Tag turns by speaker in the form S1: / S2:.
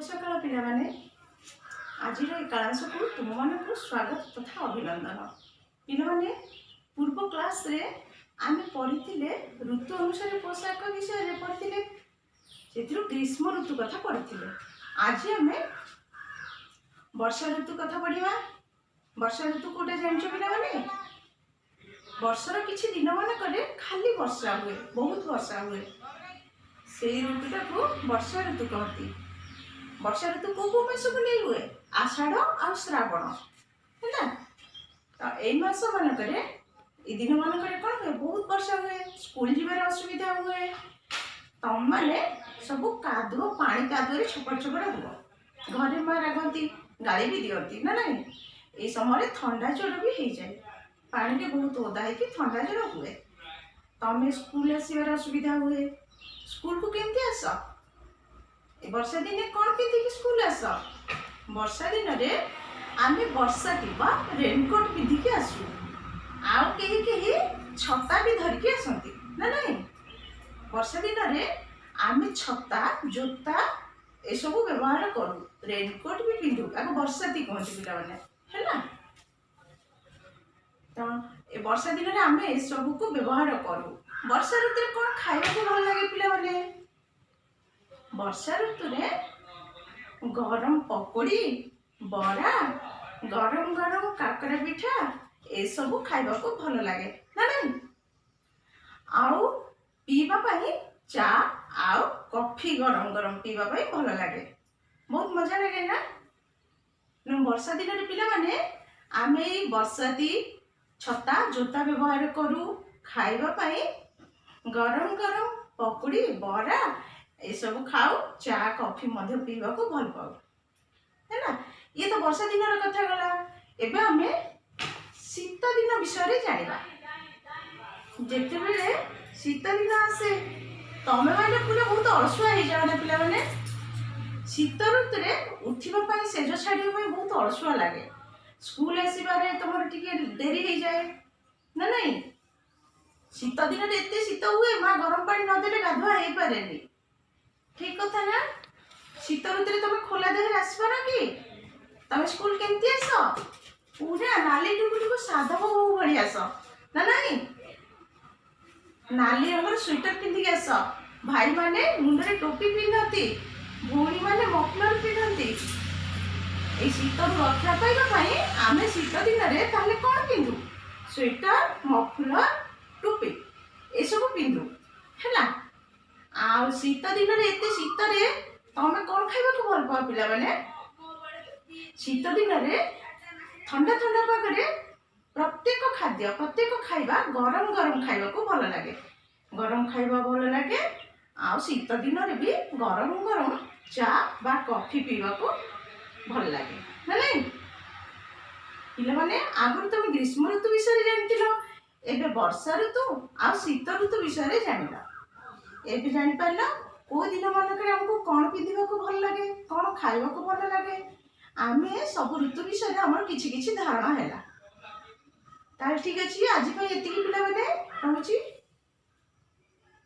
S1: सकाल पिला माने आज क्लास को तुम मान को स्वागत तथा अभिनंदन। पिला माने पूर्व क्लास रे आमे पढ़ी ऋतु अनुसार पोशाक विषय रे पढ़ी से ग्रीष्म ऋतु कथा पढ़ी। आज आम वर्षा ऋतु कथा पढ़ा। वर्षा ऋतु कोटा जान पिला माने वर्षर किछि दिन मानक खाली वर्षा हुए, बहुत वर्षा हुए, से ऋतुटा को वर्षा ऋतु कहती। वर्षा ऋतु को मास को नहीं हुए, आषाढ़ और श्रावण है। तो यही मास मानक दिन मानक कौन हुए, बहुत वर्षा हुए, स्कूल जीवार असुविधा हुए, तम मैंने सब कादुओ पानी कादुए छपड़ छपड़ हुआ, घरे माँ रागती गाड़ी भी दिखती ना नहीं। ये समय ठंडा ज्वर भी हो जाए, पानी के बहुत ओदा है कि ठंडा ज्वर हुए, तमें स्कूल आसबार असुविधा हुए। स्कूल को केमती आस वर्षा दिन कौन पिंधिकी स्कूल आस? वर्षा दिन में आम वर्षा रेनकोट पिंधिकी आसू, आउ कहीं छता भी धरिकी आसती ना नहीं। वर्षा दिन में आम छता जोता एसबू व्यवहार करूँ, रेनकोट भी पिंधु, आगे वर्षाती कहते पिला माने है। तो वर्षा दिन में आम एसबू को व्यवहार करूँ। वर्षा ऋतु में कौन खाइबा को भल लगे पिला माने? वर्षा ऋतु में गरम पकोड़ी, बरा, गरम गरम काकरा पिठा ए सब खाइबा को भल लगे ना नहीं। आउ पीवा पाई चा आउ कॉफी गरम गरम पीवा पाई भल लगे, बहुत मजा लगे ना। वर्षा दिन रे पिला माने आमे वर्षाती छता जोता व्यवहार करू, खाइबा पाई गरम गरम पकोड़ी बरा ये सब खाऊ, चा कॉफी मध्य पीवा को भल पाऊ है ना। ये तो वर्षा दिन कथा गला। एबे हमें शीत दिन विषय जानिबा। जेते बेले शीत दिन आसे तमे माने पूरा बहुत अलसुआ हो जाओ ना पिला माने। शीत ऋतु रे उठिबा पाई सेज छाड़िबा पाई बहुत अलसुआ लागे, स्कूल आसीबारे तमर टिके देरी हो जाए ना नहीं। शीत दिन रे एते शीत हुए, मां गरम पानी न देले गाधुआ हे पारेनी, ठीक कथा ना। शीत ऋतु रे तमे खोला देह आसबार कि तमे स्कूल केमती आस, पूरा नाली टुकुटुकु साधव बहु भली आस ना नहीं। नाली रंगर स्वेटर पिंधिक आस, भाई माने मुंडरे टोपी पिंधती, भौणी माने मफलर पिंधती। ए शीत रक्षा पाइबा पाई आमे शीत दिन रे ताले कोन पिंधु, स्वेटर मफलर टोपी ए सब पिंधु हैला। आ शीत दिन रे एते शीत रे तमे कोन खाइबा को भल पाओ पिला माने? शीत दिन रे ठंडा ठंडा पागरे प्रत्येक खाद्य प्रत्येक खाइबा गरम गरम खाइबा को भल लगे, गरम खाइबा भल लगे। आ शीत दिन रे भी गरम गरम चा बा कॉफी पीवा को भल लगे ना नहीं। पिला माने आगु तुम ग्रीष्म ऋतु विषय जानथिलो, एबे वर्षा ऋतु आ शीत ऋतु विषय जानिला। एबे जानि पारला को दिन मानक हमको कौन पिंधिबा को भल लगे, कौन खाइबा को भल लगे। आमे सब ऋतु विषय हमर किछि किछि धारणा हैला। ताल ठीक अछि, आज पे एतिकी पिला माने रहउची।